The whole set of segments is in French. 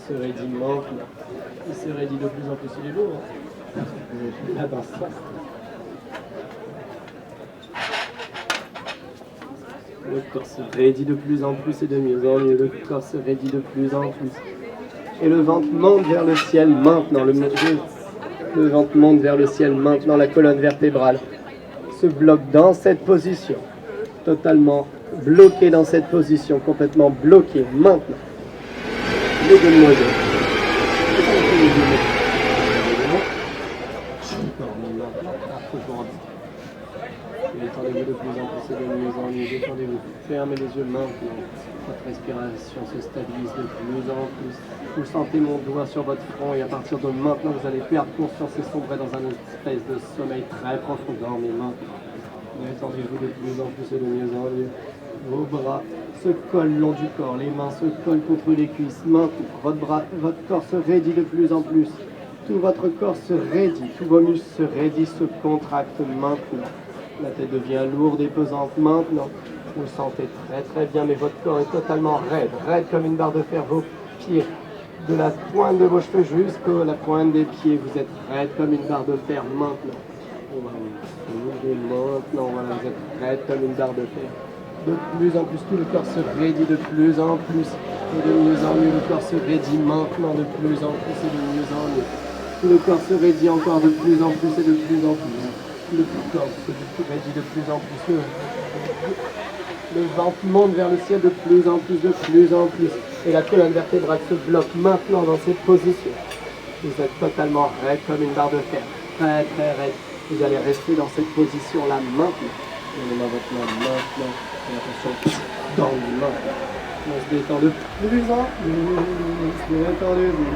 se raidit maintenant. Il se raidit de plus en plus, il est beau. Hein, là, dans ce sens. Le corps se raidit de plus en plus et de mieux en mieux. Le corps se raidit de plus en plus. Et le ventre monte vers le ciel maintenant. Le ventre monte vers le ciel maintenant. La colonne vertébrale se bloque dans cette position. Totalement bloqué dans cette position. Complètement bloqué maintenant. Les demoiselles. Détendez-vous de plus en plus et de mieux en mieux. Détendez-vous. Fermez les yeux maintenant. Votre respiration se stabilise de plus en plus. Vous sentez mon doigt sur votre front et à partir de maintenant, vous allez perdre conscience et sombrer dans un espèce de sommeil très profond. Dormez maintenant. Détendez-vous de plus en plus et de mieux en mieux. Vos bras se collent le long du corps, les mains se collent contre les cuisses. Maintenant, votre corps se raidit de plus en plus. Tout votre corps se raidit, tous vos muscles se raidissent, se contractent maintenant. La tête devient lourde et pesante maintenant. Vous le sentez très très bien, mais votre corps est totalement raide, raide comme une barre de fer. Vos pieds, de la pointe de vos cheveux jusqu'à la pointe des pieds, vous êtes raide comme une barre de fer maintenant. Maintenant, voilà, vous êtes raide comme une barre de fer. De plus en plus, tout le corps se raidit de plus en plus. Et de mieux en mieux, le corps se raidit maintenant de plus en plus et de mieux en mieux. Tout le corps se raidit encore de plus en plus et de plus en plus. Le corps se raidit de plus en plus. Le ventre monte vers le ciel de plus en plus, de plus en plus. Et la colonne vertébrale se bloque maintenant dans cette position. Vous êtes totalement raide comme une barre de fer. Très très raide. Vous allez rester dans cette position-là maintenant. Donnez-moi votre main maintenant. Et attention, dans les mains. On se détend de plus en plus. Détendez-vous.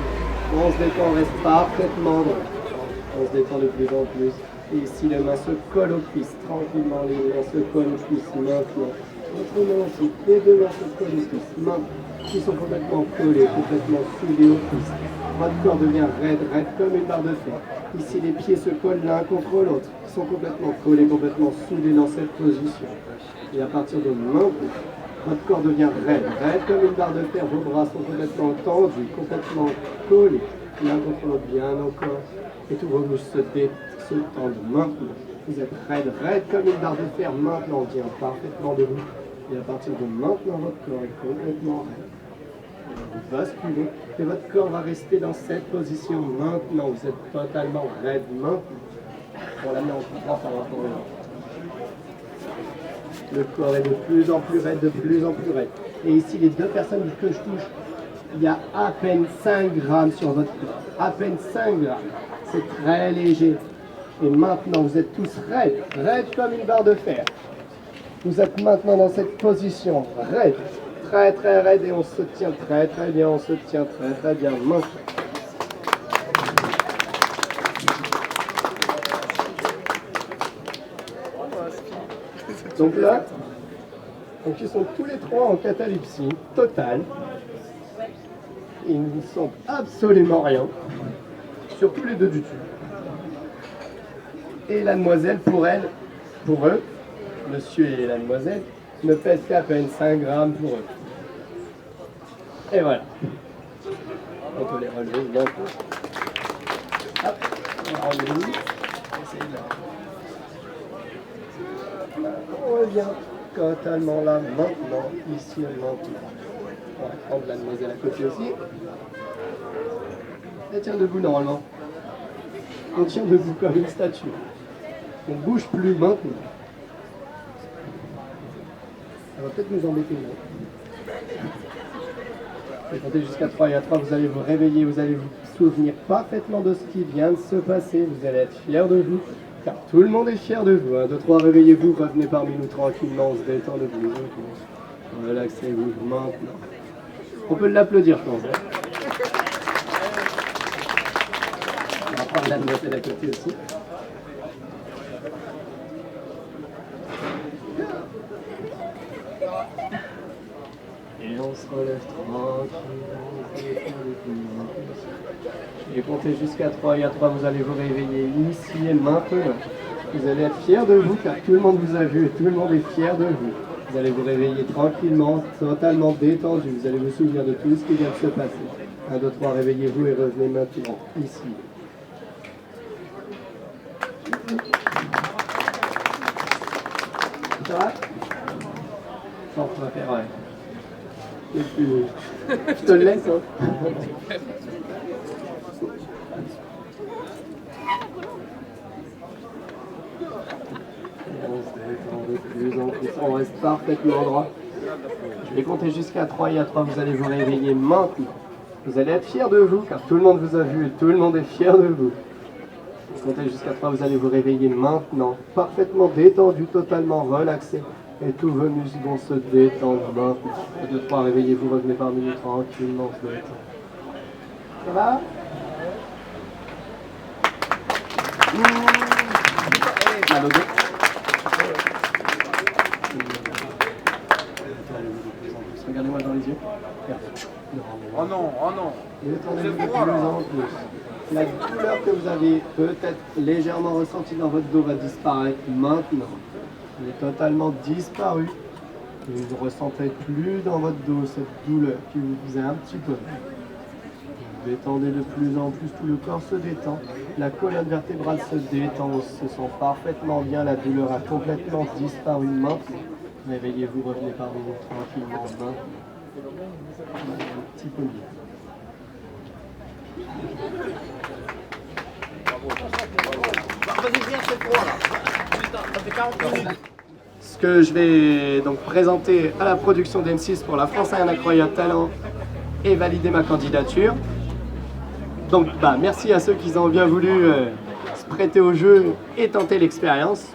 On se détend, on reste parfaitement droit. On se détend de plus en plus. Et ici, les mains se collent aux cuisses. Tranquillement, les mains se collent aux cuisses maintenant. Votre main aussi. Les deux mains se collent aux cuisses. Mains qui sont complètement collées, complètement soudées aux cuisses. Votre corps devient raide, raide comme une barre de fer. Ici, les pieds se collent l'un contre l'autre. Ils sont complètement collés, complètement soudés dans cette position. Et à partir de maintenant, votre corps devient raide, raide comme une barre de fer. Vos bras sont complètement tendus, complètement collés l'un contre l'autre, bien au corps. Et tous vos muscles se tendent maintenant. Vous êtes raide, raide comme une barre de fer. Maintenant, on tient parfaitement debout. Et à partir de maintenant, votre corps est complètement raide. Vous basculez et votre corps va rester dans cette position maintenant. Vous êtes totalement raide maintenant. On la met en contrat par rapport à l'autre. Le corps est de plus en plus raide, de plus en plus raide. Et ici, les deux personnes que je touche, il y a à peine 5 grammes sur votre corps. À peine 5 grammes. C'est très léger. Et maintenant, vous êtes tous raides, raides comme une barre de fer. Vous êtes maintenant dans cette position raide, très très raide, et on se tient très très bien, on se tient très très bien maintenant. Donc là, ils sont tous les trois en catalepsie totale. Ils ne sentent absolument rien, surtout les deux du dessus. Et la demoiselle, pour eux, monsieur et la demoiselle, ne pèsent qu'à peine 5 grammes pour eux. Et voilà. On peut les relever bien. Hop, on va enlever lui. On revient totalement là, maintenant, ici et maintenant. On va prendre la demoiselle à côté aussi. Elle tient debout normalement. On tient debout comme une statue. On ne bouge plus maintenant. Ça va peut-être nous embêter là. Je vais compter jusqu'à 3 et à 3, vous allez vous réveiller, vous allez vous souvenir parfaitement de ce qui vient de se passer. Vous allez être fiers de vous, car tout le monde est fier de vous. 1, 2, 3, réveillez-vous, revenez parmi nous tranquillement, on se détend de vous. Relaxez-vous maintenant. On peut l'applaudir, je pense. On va prendre la demoiselle à côté aussi. on se relève tranquillement, on se détend de plus en plus. Et comptez jusqu'à 3, et à 3 vous allez vous réveiller ici et maintenant. Vous allez être fiers de vous car tout le monde vous a vu et tout le monde est fier de vous. Vous allez vous réveiller tranquillement, totalement détendu. Vous allez vous souvenir de tout ce qui vient de se passer. 1, 2, 3, réveillez-vous et revenez maintenant, ici. Ça va? Non, on va faire, ouais. Je te le laisse, hein. On se détend de plus en plus, on reste parfaitement droit. Je vais compter jusqu'à 3 et à 3, vous allez vous réveiller maintenant. Vous allez être fiers de vous, car tout le monde vous a vu et tout le monde est fier de vous. Comptez jusqu'à 3, vous allez vous réveiller maintenant, parfaitement détendu, totalement relaxé. Et tous vos muscles vont se détendre maintenant. 1, 2, 3, réveillez-vous, revenez parmi nous tranquillement, se détendre. Ça va? Mal au dos. Regardez-moi dans les yeux. Oh non, oh non. Détendez-vous de plus en plus. La douleur que vous avez peut-être légèrement ressentie dans votre dos va disparaître maintenant. Elle est totalement disparue. Et vous ne ressentez plus dans votre dos cette douleur qui vous faisait un petit peu. Vous détendez de plus en plus, tout le corps se détend. La colonne vertébrale se détend, on se sent parfaitement bien. La douleur a complètement disparu maintenant. Réveillez-vous, revenez parmi nous tranquillement. Un petit peu mieux. Vas-y, viens, c'est trop là. Putain, ça fait 40 minutes. Ce que je vais donc présenter à la production d'M6 pour la France a un incroyable talent et valider ma candidature. Donc merci à ceux qui ont bien voulu se prêter au jeu et tenter l'expérience.